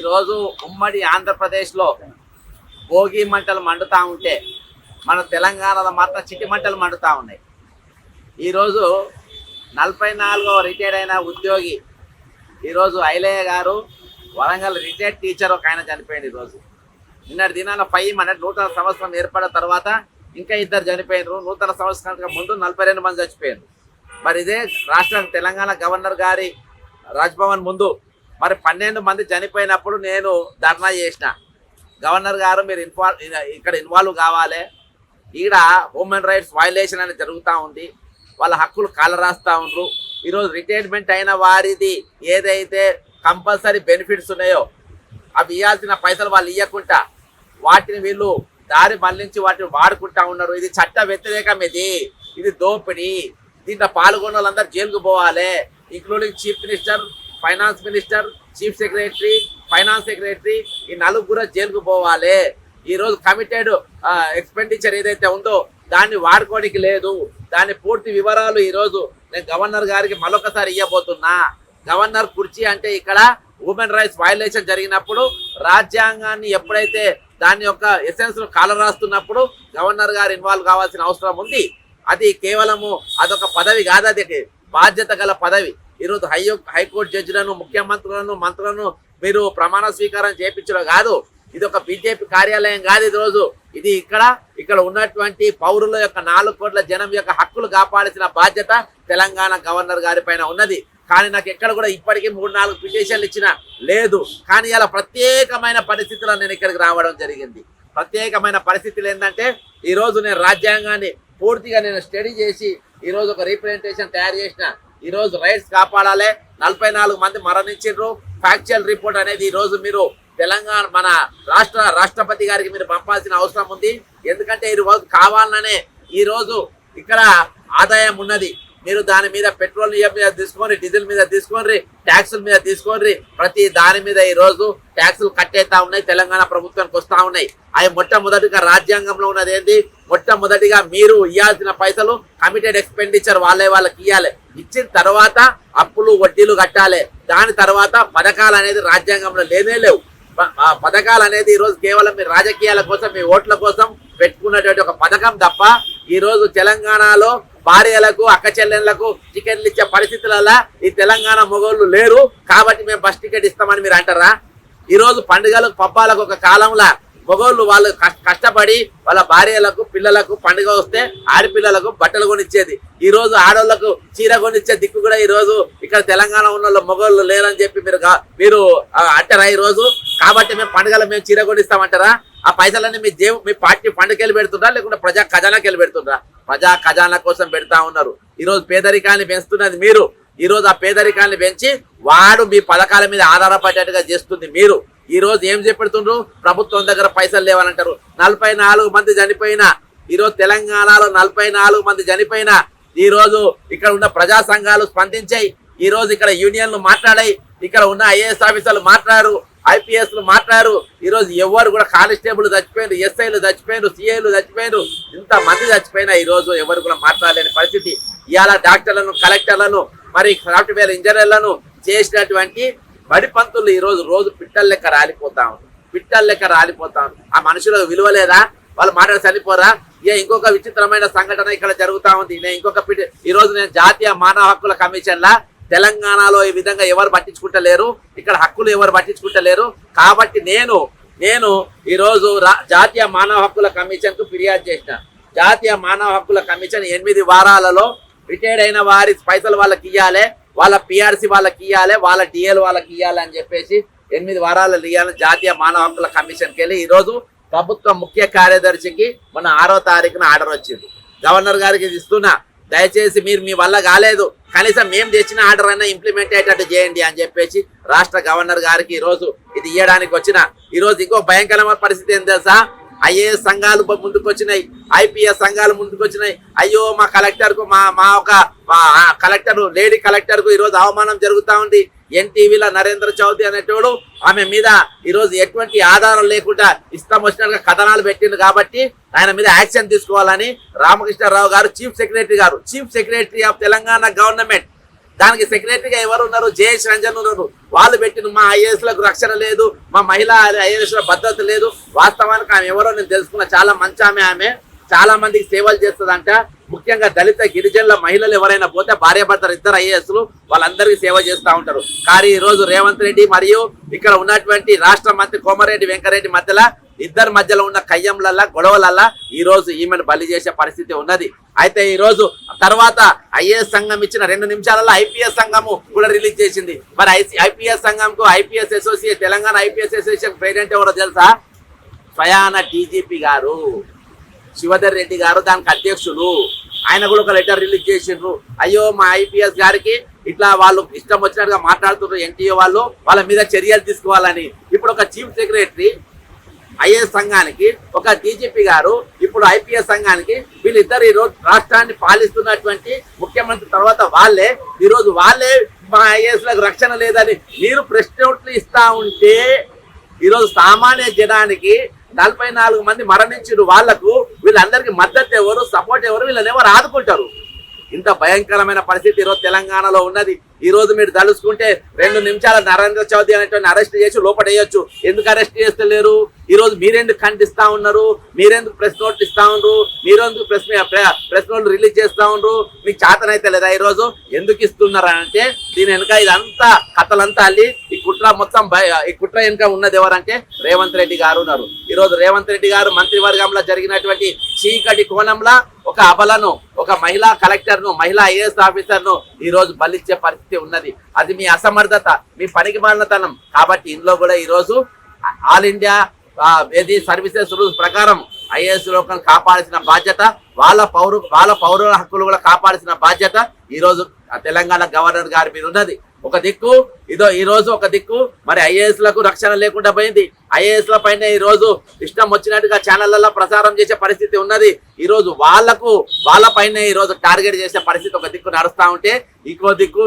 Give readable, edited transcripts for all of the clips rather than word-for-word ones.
ఈరోజు ఉమ్మడి ఆంధ్రప్రదేశ్లో భోగి మంటలు మండుతూ ఉంటే మన తెలంగాణలో మాత్రం చిటి మంటలు మండుతూ ఉన్నాయి. ఈరోజు 44వ రిటైర్డ్ అయిన ఉద్యోగి ఈరోజు ఐలయ్య గారు వరంగల్ రిటైర్డ్ టీచర్ ఒక ఆయన చనిపోయింది. ఈరోజు నిన్నటి దినాన 5 మన నూతన సంవత్సరం ఏర్పడిన తర్వాత ఇంకా 2 చనిపోయినారు. నూతన సంవత్సరానికి ముందు 42 మంది చచ్చిపోయారు. మరి ఇదే రాష్ట్రం తెలంగాణ గవర్నర్ గారి రాజ్భవన్ ముందు మరి 12 మంది చనిపోయినప్పుడు నేను ధర్నా చేసిన, గవర్నర్ గారు మీరు ఇక్కడ ఇన్వాల్వ్ కావాలి, ఈడ హ్యూమన్ రైట్స్ వైలేషన్ అనేది జరుగుతూ ఉంది, వాళ్ళ హక్కులు కాలరాస్తూ ఉండరు. ఈరోజు రిటైర్మెంట్ అయిన వారిది ఏదైతే కంపల్సరీ బెనిఫిట్స్ ఉన్నాయో అవి ఇవ్వాల్సిన పైసలు వాళ్ళు ఇవ్వకుండా వాటిని వీళ్ళు దారి మళ్లించి వాటిని వాడుకుంటా ఉన్నారు. ఇది చట్ట వ్యతిరేకం, ఇది దోపిడీ. దీంట్లో పాల్గొన్న వాళ్ళందరూ జైలుకు పోవాలి, including chief minister, finance minister, chief secretary, finance secretary, ఈ 4 కూడా జైలుకు పోవాలి. ఈరోజు కమిటెడ్ ఎక్స్పెండిచర్ ఏదైతే ఉందో దాన్ని వాడుకోవడానికి లేదు. దాని పూర్తి వివరాలు ఈరోజు నేను గవర్నర్ గారికి మరొకసారి ఇవ్వబోతున్నా. గవర్నర్ కుర్చీ అంటే ఇక్కడ హ్యూమన్ రైట్స్ వైలేషన్ జరిగినప్పుడు రాజ్యాంగాన్ని ఎప్పుడైతే దాని యొక్క ఎసెన్స్ కాలరాస్తున్నప్పుడు గవర్నర్ గారు ఇన్వాల్వ్ కావాల్సిన అవసరం ఉంది. అది కేవలము అదొక పదవి కాదు, అది బాధ్యత గల పదవి. ఈరోజు హైకోర్టు జడ్జిలను, ముఖ్యమంత్రులను, మంత్రులను మీరు ప్రమాణ స్వీకారం చేయించడం కాదు. ఇది ఒక బీజేపీ కార్యాలయం కాదు. ఈరోజు ఇది ఇక్కడ ఉన్నటువంటి పౌరుల యొక్క 4 కోట్ల జనం యొక్క హక్కులు కాపాడాల్సిన బాధ్యత తెలంగాణ గవర్నర్ గారి పైన ఉన్నది. కానీ నాకు ఎక్కడ కూడా ఇప్పటికీ 3-4 పిటిషన్లు ఇచ్చిన లేదు. కానీ ఇలా ప్రత్యేకమైన పరిస్థితుల్లో నేను ఇక్కడికి రావడం జరిగింది. ప్రత్యేకమైన పరిస్థితులు ఏంటంటే ఈరోజు నేను రాజ్యాంగాన్ని పూర్తిగా నేను స్టడీ చేసి ఈరోజు ఒక రీప్రజెంటేషన్ తయారు చేసిన. ఈరోజు రైట్స్ కాపాడాలి. 44 మంది మరణించారు. ఫ్యాక్చువల్ రిపోర్ట్ అనేది ఈరోజు మీరు తెలంగాణ మన రాష్ట్రపతి గారికి మీరు పంపాల్సిన అవసరం ఉంది. ఎందుకంటే ఈరోజు కావాలనే ఈరోజు ఇక్కడ ఆదాయం ఉన్నది. మీరు దాని మీద పెట్రోల్ మీద తీసుకోండి, డీజిల్ మీద తీసుకోండి, ట్యాక్సుల మీద తీసుకోండి, ప్రతి దాని మీద ఈరోజు ట్యాక్సులు కట్టేస్తా ఉన్నాయి, తెలంగాణ ప్రభుత్వానికి వస్తూ ఉన్నాయి. అవి మొట్టమొదటిగా రాజ్యాంగంలో ఉన్నది ఏంటి, మొట్టమొదటిగా మీరు ఇవ్వాల్సిన పైసలు కమిటెడ్ ఎక్స్పెండిచర్ వాళ్ళకి ఇవ్వాలి. ఇచ్చిన తర్వాత అప్పులు వడ్డీలు కట్టాలి. దాని తర్వాత పథకాలు అనేది రాజ్యాంగంలో లేనే లేవు. పథకాలు అనేది ఈరోజు కేవలం మీ రాజకీయాల కోసం, మీ ఓట్ల కోసం పెట్టుకున్నటువంటి ఒక పథకం తప్ప ఈరోజు తెలంగాణలో భార్యలకు, అక్క చెల్లెళ్లకు టికెట్లు ఇచ్చే పరిస్థితులలో ఈ తెలంగాణ మొగోళ్ళు లేరు. కాబట్టి మేము బస్ టికెట్ ఇస్తామని మీరు అంటారా? ఈరోజు పండుగలకు, పబ్బాలకు ఒక కాలంలో మొగోళ్ళు వాళ్ళు కష్టపడి వాళ్ళ భార్యలకు, పిల్లలకు పండుగ వస్తే ఆడపిల్లలకు బట్టలు కొనిచ్చేది. ఈ రోజు ఆడోళ్లకు చీర కొనిచ్చే దిక్కు కూడా ఈ రోజు ఇక్కడ తెలంగాణ ఉన్న మొగోళ్ళు లేరని చెప్పి మీరు అంటారా ఈరోజు? కాబట్టి మేము చీర కొనిస్తామంటారా? ఆ పైసలన్నీ మీ పార్టీ ఫండ్కి వెళ్ళి పెడుతుండ్రా, లేకుంటే ప్రజా ఖజానాకి వెళ్ళి పెడుతుండ్రా? ప్రజా ఖజానా కోసం పెడతా ఉన్నారు. ఈరోజు పేదరికాన్ని పెంచుతున్నది మీరు. ఈరోజు ఆ పేదరికాన్ని పెంచి వాడు మీ పథకాల మీద ఆధారపడేట్టుగా చేస్తుంది మీరు. ఈ రోజు ఏం చెప్తుండ్రు? ప్రభుత్వం దగ్గర పైసలు లేవనంటారు. 44 మంది చనిపోయినా, ఈరోజు తెలంగాణలో 44 మంది చనిపోయినా ఈ రోజు ఇక్కడ ఉన్న ప్రజా సంఘాలు స్పందించాయి. ఈ రోజు ఇక్కడ యూనియన్లు మాట్లాడాయి, ఇక్కడ ఉన్న ఐఏఎస్ ఆఫీసర్లు మాట్లాడారు, ఐపీఎస్లు మాట్లాడారు. ఈరోజు ఎవరు కూడా కానిస్టేబుల్ చచ్చిపోయారు, ఎస్ఐలు చచ్చిపోయారు, సిఐలు చచ్చిపోయారు, ఇంతమంది చచ్చిపోయినా ఈరోజు ఎవరు కూడా మాట్లాడలేని పరిస్థితి. ఇవాళ డాక్టర్లను, కలెక్టర్లను, మరి సాఫ్ట్వేర్ ఇంజనీర్లను చేసినటువంటి బడిపంతులు రోజు పిట్టల లెక్క రాలిపోతాం. ఆ మనుషులకు విలువ లేదా? వాళ్ళు మాట్లాడి చనిపోరా? ఇంకొక విచిత్రమైన సంఘటన ఇక్కడ జరుగుతూ ఉంది. ఈరోజు నేను జాతీయ మానవ హక్కుల కమిషన్లా తెలంగాణలో ఈ విధంగా ఎవరు పట్టించుకుంటలేరు, ఇక్కడ హక్కులు ఎవరు పట్టించుకుంటలేరు. కాబట్టి నేను ఈరోజు జాతీయ మానవ హక్కుల కమిషన్ కు ఫిర్యాదు చేసిన. జాతీయ మానవ హక్కుల కమిషన్ 8 వారాలలో రిటైర్డ్ అయిన వారి పైసలు వాళ్ళకి ఇవ్వాలి, వాళ్ళ పిఆర్సీ వాళ్ళకి ఇవ్వాలి, వాళ్ళ డిఎల్ వాళ్ళకి ఇవ్వాలి అని చెప్పేసి 8 వారాలు ఇవ్వాలని జాతీయ మానవ హక్కుల కమిషన్కి వెళ్ళి ఈరోజు ప్రభుత్వ ముఖ్య కార్యదర్శికి మన 6వ తారీఖున ఆర్డర్ వచ్చింది. గవర్నర్ గారికి ఇస్తున్నా, దయచేసి మీరు మీ వల్ల కాలేదు, కనీసం మేము తెచ్చిన ఆర్డర్ అయినా ఇంప్లిమెంట్ అయ్యేటట్టు చేయండి అని చెప్పేసి రాష్ట్ర గవర్నర్ గారికి ఈరోజు ఇది ఇవ్వడానికి వచ్చిన. ఈరోజు ఇంకో భయంకరమైన పరిస్థితి ఏం తెలుసా? ఐఏఎస్ సంఘాలు ముందుకు వచ్చినాయి, ఐపీఎస్ సంఘాలు ముందుకు వచ్చినాయి. అయ్యో మా కలెక్టర్కు మా కలెక్టర్, లేడీ కలెక్టర్కు ఈరోజు అవమానం జరుగుతూ ఉంది. ఎన్టీవీలో నరేంద్ర చౌదరి అనేటోడు ఆమె మీద ఈరోజు ఎటువంటి ఆధారం లేకుండా ఇష్టం వచ్చినట్టుగా కథనాలు పెట్టిండు. కాబట్టి ఆయన మీద యాక్షన్ తీసుకోవాలని రామకృష్ణారావు గారు, chief secretary of Telangana government దానికి సెక్రటరీగా ఎవరు ఉన్నారు? జయేష్ రంజన్ ఉన్నారు. వాళ్ళు పెట్టిన మా ఐఏఎస్లకు రక్షణ లేదు, మా మహిళా ఐఏఎస్ల భద్రత లేదు. వాస్తవానికి ఆమె ఎవరో నేను తెలుసుకున్న, చాలా మంచి ఆమె చాలా మందికి సేవలు చేస్తుందంట. ముఖ్యంగా దళిత గిరిజనుల మహిళలు ఎవరైనా పోతే భార్యాభర్తలు ఇద్దరు ఐఏఎస్లు వాళ్ళందరికీ సేవ చేస్తూ ఉంటారు. కానీ ఈ రోజు రేవంత్ రెడ్డి మరియు ఇక్కడ ఉన్నటువంటి రాష్ట్ర మంత్రి కోమరెడ్డి వెంకరెడ్డి మధ్యలో ఇద్దరి మధ్యలో ఉన్న కయ్యంలల్లా గొడవలల్లా ఈ రోజు ఈమెను బలి చేసే పరిస్థితి ఉన్నది. అయితే ఈ రోజు తర్వాత ఐఏఎస్ సంఘం ఇచ్చిన 2 నిమిషాలలో ఐపీఎస్ సంఘము కూడా రిలీజ్ చేసింది. మరి ఐపీఎస్ సంఘంకు IPS association, Telangana IPS association president ఎవరో తెలుసా? స్వయాన డీజీపీ గారు శివధర్ రెడ్డి గారు దానికి అధ్యక్షులు. ఆయన కూడా ఒక లెటర్ రిలీజ్ చేసిండ్రు. అయ్యో మా ఐపీఎస్ గారికి ఇట్లా వాళ్ళు ఇష్టం వచ్చినట్టుగా మాట్లాడుతున్నారు ఎన్టీఏ వాళ్ళు, వాళ్ళ మీద చర్యలు తీసుకోవాలని. ఇప్పుడు ఒక చీఫ్ సెక్రటరీ ఐఏఎస్ సంఘానికి, ఒక డీజీపీ గారు ఇప్పుడు ఐపీఎస్ సంఘానికి, వీళ్ళిద్దరు ఈరోజు రాష్ట్రాన్ని పాలిస్తున్నటువంటి ముఖ్యమంత్రి తర్వాత ఈరోజు వాళ్ళే మా ఐఏఎస్ లకు రక్షణ లేదని మీరు ప్రెస్ నోట్లు ఇస్తా ఉంటే ఈరోజు సామాన్య జనానికి 44 మంది మరణించిన వాళ్లకు వీళ్ళందరికీ మద్దతు ఎవరు, సపోర్ట్ ఎవరు, వీళ్ళని ఎవరు ఆదుకుంటారు? ఇంత భయంకరమైన పరిస్థితి ఈరోజు తెలంగాణలో ఉన్నది. ఈ రోజు మీరు తలుసుకుంటే 2 నిమిషాల నరేంద్ర చౌదరి అనేటువంటి అరెస్ట్ చేసి లోపడేయచ్చు. ఎందుకు అరెస్ట్ చేస్తలేరు? ఈ రోజు మీరెందుకు ఖండిస్తా ఉన్నారు? మీరెందుకు ప్రెస్ నోట్ ఇస్తా ఉన్నారు? మీరెందుకు ప్రెస్ నోట్ రిలీజ్ చేస్తా ఉన్నారు? మీకు చేతనైతే లేదా? ఈ రోజు ఎందుకు ఇస్తున్నారు అంటే దీని వెనుక ఇదంతా కథలంతా అల్లి ఈ కుట్ర మొత్తం ఈ కుట్ర వెనుక ఉన్నది ఎవరంటే రేవంత్ రెడ్డి గారు ఉన్నారు. ఈ రోజు రేవంత్ రెడ్డి గారు మంత్రివర్గంలో జరిగినటువంటి చీకటి కోణంలో ఒక అబలను, ఒక మహిళా కలెక్టర్ ను, మహిళా ఐఏఎస్ ఆఫీసర్ ను ఈ రోజు బలిచ్చే పరిస్థితి ఉన్నది. అది మీ అసమర్థత, మీ పనికి మాలినతనం. కాబట్టి ఇందులో కూడా ఈ రోజు ఆల్ ఇండియా సర్వీసెస్ రూల్స్ ప్రకారం ఐఏఎస్ లోకం కాపాడాల్సిన బాధ్యత, వాళ్ళ పౌరుల హక్కులు కూడా కాపాడాల్సిన బాధ్యత ఈ రోజు తెలంగాణ గవర్నర్ గారి మీద ఉన్నది. ఒక దిక్కు ఈ రోజు ఒక దిక్కు మరి ఐఏఎస్ లకు రక్షణ లేకుండా పోయింది. ఐఏఎస్ ల పైన ఈ రోజు ఇష్టం వచ్చినట్టుగా ఛానళ్లలో ప్రసారం చేసే పరిస్థితి ఉన్నది. ఈ రోజు వాళ్ళ పైన ఈ రోజు టార్గెట్ చేసే పరిస్థితి ఒక దిక్కు నడుస్తా ఉంటే, ఇంకో దిక్కు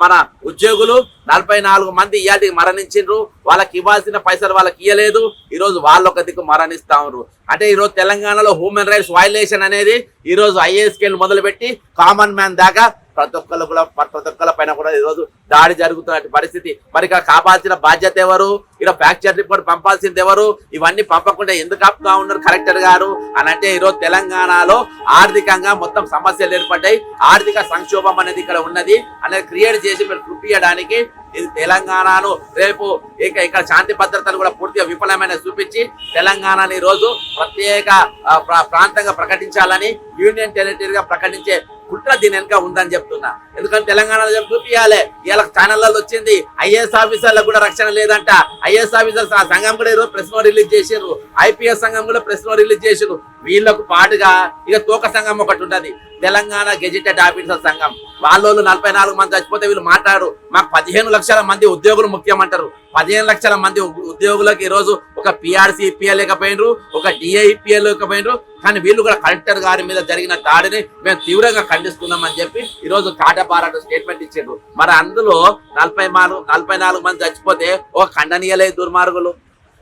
మన ఉద్యోగులు 44 మంది ఇయాటికి మరణించిండ్రు. వాళ్ళకి ఇవ్వాల్సిన పైసలు వాళ్ళకి ఇయ్యలేదు. ఈ రోజు వాళ్ళు ఒక దిక్కు మరణిస్తా ఉన్నారు. అంటే ఈ రోజు తెలంగాణలో హ్యూమన్ రైట్స్ వైలేషన్ అనేది ఈ రోజు ఐఏఎస్ కెళ్ళి మొదలుపెట్టి కామన్ మ్యాన్ దాకా ప్రతి ఒక్కళ్ళ పైన కూడా ఈరోజు దాడి జరుగుతున్న పరిస్థితి. మరి ఇక్కడ కాపాల్సిన బాధ్యత ఎవరు? ఇక్కడ ఫ్యాక్చర్ రిపోర్ట్ పంపాల్సింది ఎవరు? ఇవన్నీ పంపకుండా ఎందుకు ఆపుతా ఉన్నారు కలెక్టర్ గారు అని అంటే ఈరోజు తెలంగాణలో ఆర్థికంగా మొత్తం సమస్యలు ఏర్పడ్డాయి. ఆర్థిక సంక్షోభం అనేది ఇక్కడ ఉన్నది అనేది క్రియేట్ చేసి మీరు చూపించడానికి ఇది తెలంగాణను రేపు ఇక్కడ శాంతి భద్రతలు కూడా పూర్తిగా విఫలమైన చూపించి తెలంగాణని ఈ రోజు ప్రత్యేక ప్రాంతంగా ప్రకటించాలని, యూనియన్ టెరిటరీగా ప్రకటించే కుట్ర దీని వెనుక ఉందని చెప్తున్నా. ఎందుకంటే తెలంగాణలో చూపించాలి. ఇలా ఛానళ్లలో వచ్చింది ఐఏఎస్ ఆఫీసర్లకు కూడా రక్షణ లేదంట. ఐఏఎస్ ఆఫీసర్స్ సంఘం కూడా ఈరోజు ప్రెస్ నోట్ రిలీజ్ చేసారు. ఐపీఎస్ సంఘం కూడా ప్రెస్ నోట్ రిలీజ్ చేసారు. వీళ్ళకు పాటుగా ఇక తోక సంఘం ఒకటి ఉంటది, తెలంగాణ గెజిటెడ్ ఆఫీసర్ సంఘం. వాళ్ళు 44 మంది చచ్చిపోతే వీళ్ళు మాట్లాడు మాకు 15 లక్షల మంది ఉద్యోగులు ముఖ్యమంటారు. 15 లక్షల మంది ఉద్యోగులకు ఈ రోజు ఒక పిఆర్సీ ఇప్పిఎల్ లేకపోయినరు, ఒక డిఐపిఎల్ లేకపోయినరు. కానీ వీళ్ళు కూడా కలెక్టర్ గారి మీద జరిగిన దాడిని మేము తీవ్రంగా ఖండిస్తున్నామని చెప్పి ఈ రోజు కాటపారాట స్టేట్మెంట్ ఇచ్చారు. మరి అందులో 44 మంది చచ్చిపోతే ఒక ఖండనీయలే దుర్మార్గులు.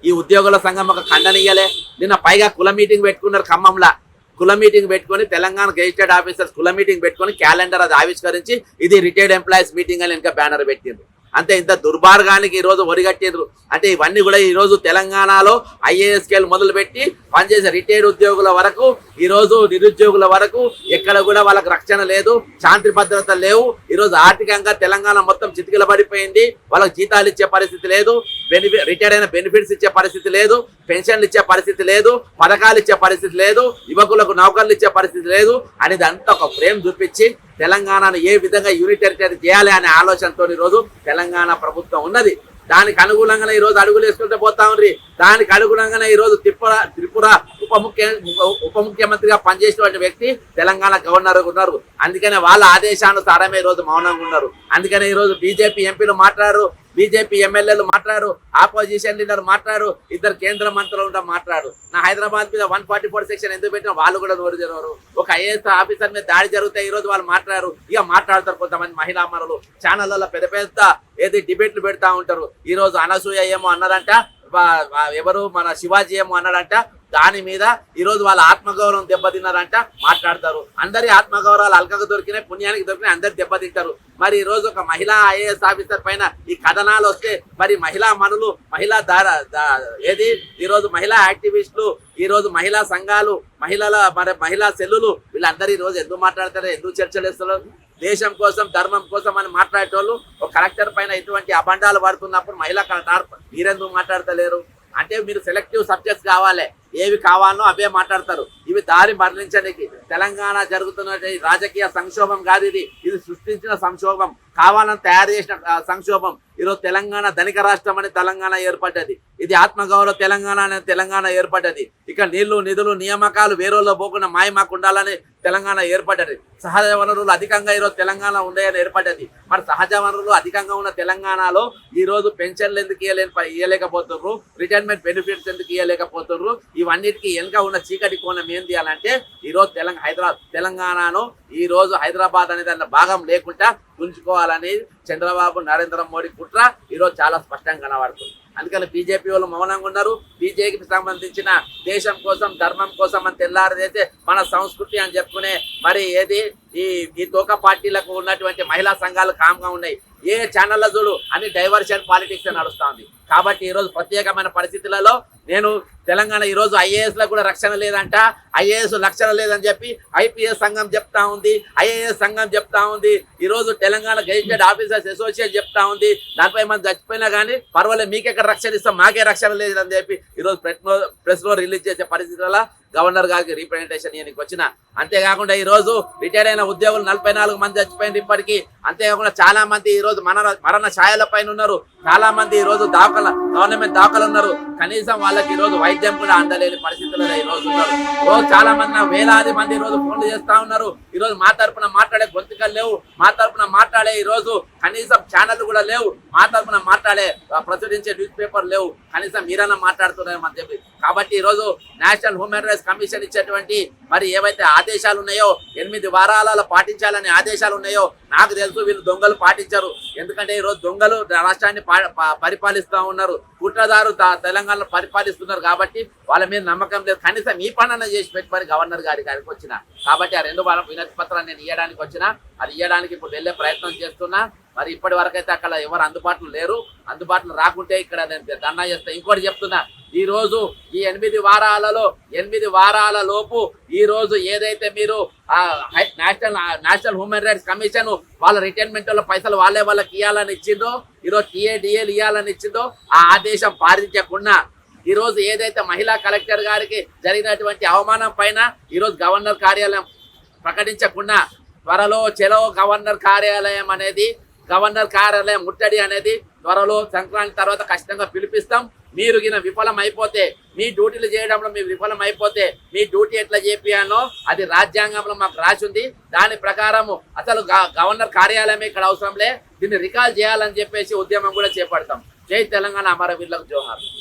ఈ ఉద్యోగుల సంఘం ఒక ఖండనీయలే. నిన్న పైగా కుల మీటింగ్ పెట్టుకున్నారు ఖమ్మంలో. కుల మీటింగ్ పెట్టుకొని తెలంగాణ గెజిటెడ్ ఆఫీసర్స్ కుల మీటింగ్ పెట్టుకొని క్యాలెండర్ అది ఆవిష్కరించి ఇది రిటైర్డ్ ఎంప్లాయీస్ మీటింగ్ అని ఇంకా బ్యానర్ పెట్టిండ్రు. అంతే ఇంత దుర్మార్గానికి ఈ రోజు ఒరిగట్టిండ్రు. అంటే ఇవన్నీ కూడా ఈ రోజు తెలంగాణలో ఐఏఎస్ స్కేల్ మొదలుపెట్టి పనిచేసే రిటైర్డ్ ఉద్యోగుల వరకు ఈ రోజు నిరుద్యోగుల వరకు ఎక్కడ కూడా వాళ్ళకి రక్షణ లేదు, శాంతి భద్రత లేవు. ఈ రోజు ఆర్థికంగా తెలంగాణ మొత్తం చితికిల పడిపోయింది. వాళ్ళకి జీతాలు ఇచ్చే పరిస్థితి లేదు, రిటైర్ అయిన బెనిఫిట్స్ ఇచ్చే పరిస్థితి లేదు, పెన్షన్లు ఇచ్చే పరిస్థితి లేదు, పథకాలు ఇచ్చే పరిస్థితి లేదు, యువకులకు నౌకర్లు ఇచ్చే పరిస్థితి లేదు అనేది అంతా ఒక ఫ్రేమ్ చూపించి తెలంగాణను ఏ విధంగా యూనిట్ టెరిటరీ చేయాలి అనే ఆలోచనతో ఈరోజు తెలంగాణ ప్రభుత్వం ఉన్నది. దానికి అనుగుణంగానే ఈ రోజు అడుగులు వేసుకుంటూ పోతా ఉంది. దానికి అనుగుణంగానే ఈ రోజు త్రిపుర ఉప ముఖ్యమంత్రిగా పనిచేసినటువంటి వ్యక్తి తెలంగాణ గవర్నర్ ఉన్నారు. అందుకనే వాళ్ళ ఆదేశానుసారమే ఈ రోజు మౌనంగా ఉన్నారు. అందుకనే ఈ రోజు బీజేపీ ఎంపీలు మాట్లాడారు, బీజేపీ ఎమ్మెల్యేలు మాట్లాడారు, ఆపోజిషన్ లీడర్ మాట్లాడారు, 2 కేంద్ర మంత్రులు ఉంటా మాట్లాడు. నా హైదరాబాద్ మీద 144 సెక్షన్ ఎందుకు పెట్టినా వాళ్ళు కూడా నోరు జరగరు. ఒక ఐఏఎస్ ఆఫీసర్ మీద దాడి జరిగితే ఈ రోజు వాళ్ళు మాట్లాడారు. ఇక మాట్లాడతారు కొంతమంది మహిళా అమరులు ఛానళ్లలో పెద్ద డిబేట్లు పెడతా ఉంటారు. ఈ రోజు అనసూయ ఏమో అన్నారంట, ఎవరు మన శివాజీ ఏమో అన్నాడంట, దాని మీద ఈరోజు వాళ్ళ ఆత్మగౌరవం దెబ్బతిన్నారంట మాట్లాడతారు. అందరి ఆత్మగౌరవాలు అల్కగా దొరికినాయి, పుణ్యానికి దొరికినాయి, అందరు దెబ్బతింటారు. మరి ఈ రోజు ఒక మహిళా ఐఏఎస్ ఆఫీసర్ పైన ఈ కథనాలు వస్తే మరి మహిళా మనులు, మహిళా ఏది ఈరోజు మహిళా యాక్టివిస్టులు, ఈ రోజు మహిళా సంఘాలు, మహిళా సెల్లులు వీళ్ళందరూ ఈ రోజు ఎందుకు మాట్లాడతారు, ఎందుకు చర్చలు వేస్తారు? దేశం కోసం ధర్మం కోసం అని మాట్లాడేటోళ్ళు ఒక కలెక్టర్ పైన ఇటువంటి అబండాలు పడుతున్నప్పుడు మహిళా మీరెందుకు మాట్లాడతలేరు? అంటే మీరు సెలెక్టివ్ సబ్జెక్ట్స్ కావాలి, ఏవి కావాలో అవే మాట్లాడతారు. ఇవి దారి మరలించడానికి తెలంగాణ జరుగుతున్న రాజకీయ సంక్షోభం కాదు, ఇది సృష్టించిన సంక్షోభం, కావాలని తయారు చేసిన సంక్షోభం. ఈరోజు తెలంగాణ ధనిక రాష్ట్రం అని తెలంగాణ ఏర్పడ్డది, ఇది ఆత్మగౌరవ తెలంగాణ అనే తెలంగాణ ఏర్పడ్డది. ఇక నీళ్లు నిధులు నియామకాలు వేరేలో పోకుండా మాకు ఉండాలని తెలంగాణ ఏర్పడ్డది. సహజ వనరులు అధికంగా ఈరోజు తెలంగాణ ఉన్నాయని ఏర్పడ్డది. మరి సహజ వనరులు అధికంగా ఉన్న తెలంగాణలో ఈ రోజు పెన్షన్లు ఎందుకు ఇవ్వలేకపోతున్నారు, రిటైర్మెంట్ బెనిఫిట్స్ ఎందుకు ఇవ్వలేకపోతున్నారు? ఇవన్నిటికీ వెనుక ఉన్న చీకటి కోణం ఏం తీయాలంటే ఈరోజు తెలంగాణను ఈ రోజు హైదరాబాద్ అనే దాని భాగం లేకుండా గుంజుకోవాలని చంద్రబాబు నరేంద్ర మోడీ కుట్ర ఈరోజు చాలా స్పష్టంగా కనబడుతుంది. అందుకని బీజేపీ వాళ్ళు మౌనంగా ఉన్నారు. బీజేపీకి సంబంధించిన దేశం కోసం ధర్మం కోసం అని తెల్లారదైతే మన సంస్కృతి అని చెప్పుకునే మరి ఏది ఈ తోక పార్టీలకు ఉన్నటువంటి మహిళా సంఘాలు కామ్గా ఉన్నాయి. ఏ ఛానల్లో చూడు అని డైవర్షన్ పాలిటిక్స్ నడుస్తూ ఉంది. కాబట్టి ఈరోజు ప్రత్యేకమైన పరిస్థితులలో నేను తెలంగాణ ఈరోజు ఐఏఎస్ లో కూడా రక్షణ లేదంట, ఐఏఎస్ రక్షణ లేదని చెప్పి ఐపీఎస్ సంఘం చెప్తా ఉంది, ఐఏఎస్ సంఘం చెప్తా ఉంది. ఈరోజు తెలంగాణ గెజిటెడ్ ఆఫీసర్స్ అసోసియేషన్ చెప్తా ఉంది, 40 మంది చచ్చిపోయినా కానీ పర్వాలేదు, మీకెక్కడ రక్షణ ఇస్తాం, మాకే రక్షణ లేదని చెప్పి ఈరోజు ప్రెస్ లో రిలీజ్ చేసే పరిస్థితులలో గవర్నర్ గారికి రీప్రజెంటేషన్ ఇవ్వడానికి వచ్చిన. అంతేకాకుండా ఈరోజు రిటైర్ అయిన ఉద్యోగులు 44 మంది చచ్చిపోయింది ఇప్పటికీ. అంతేకాకుండా చాలా మంది ఈరోజు మరణ ఛాయల పైన ఉన్నారు, చాలా మంది ఈరోజు గవర్నమెంట్ దాఖలు ఉన్నారు. కనీసం వాళ్ళకి ఈరోజు వైద్యం కూడా అందలేని పరిస్థితుల్లో ఈరోజు ఉన్నారు. రోజు చాలా మంది వేలాది మంది ఈరోజు ఫోన్లు చేస్తా ఉన్నారు. ఈరోజు మా తరపున మాట్లాడే గొంతుకలు లేవు, మా తరపున మాట్లాడే ఈరోజు కనీసం ఛానళ్ళు కూడా లేవు, మా తరపున మాట్లాడే ప్రచురించే న్యూస్ పేపర్ లేవు, కనీసం మీరన్నా మాట్లాడుతున్నారు అని చెప్పి. కాబట్టి ఈరోజు నేషనల్ హ్యూమన్ రైట్స్ కమిషన్ ఇచ్చేటువంటి మరి ఏవైతే ఆదేశాలు ఉన్నాయో 8 వారాలలో పాటించాలనే ఆదేశాలు ఉన్నాయో నాకు తెలుసు వీళ్ళు దొంగలు పాటించారు. ఎందుకంటే ఈరోజు దొంగలు రాష్ట్రాన్ని పరిపాలిస్తూ ఉన్నారు, కుట్రదారు తెలంగాణలో పరిపాలిస్తున్నారు. కాబట్టి వాళ్ళ మీద నమ్మకం లేదు. కనీసం ఈ పనన్నా చేసి పెట్టుకొని గవర్నర్ గారికి వచ్చిన. కాబట్టి ఆ 2 వారం వినతి పత్రాన్ని నేను ఇవ్వడానికి వచ్చిన, అది ఇవ్వడానికి ఇప్పుడు వెళ్ళే ప్రయత్నం చేస్తున్నా. మరి ఇప్పటి వరకు అయితే అక్కడ ఎవరు అందుబాటులో లేరు, అందుబాటులో రాకుంటే ఇక్కడ నేను ధర్నా చేస్తా. ఇంకోటి చెప్తున్నా, ఈ రోజు ఈ 8 వారాల లోపు ఈ రోజు ఏదైతే మీరు నేషనల్ హ్యూమన్ రైట్స్ కమిషన్ వాళ్ళ రిటైర్మెంట్ వాళ్ళ పైసలు వాళ్ళకి ఇవ్వాలని ఇచ్చిందో, ఈరోజు టీఏడిఏలు ఇవ్వాలని ఇచ్చిందో ఆ ఆదేశం పాటించకుండా ఈ రోజు ఏదైతే మహిళా కలెక్టర్ గారికి జరిగినటువంటి అవమానం పైన ఈరోజు గవర్నర్ కార్యాలయం ప్రకటించకుండా త్వరలో చెలో గవర్నర్ కార్యాలయం ముట్టడి అనేది త్వరలో సంక్రాంతి తర్వాత ఖచ్చితంగా పిలిపిస్తాం. మీరు గిన విఫలం అయిపోతే, మీ డ్యూటీలు చేయడంలో మీరు విఫలం అయిపోతే మీ డ్యూటీ ఎట్లా చేపియానో అది రాజ్యాంగంలో మాకు రాసి ఉంది. దాని ప్రకారము అసలు గవర్నర్ కార్యాలయం ఇక్కడ అవసరంలే, దీన్ని రికాల్ చేయాలని చెప్పేసి ఉద్యమం కూడా చేపడతాం. జై తెలంగాణ, అమరవీరులకు జోహార్.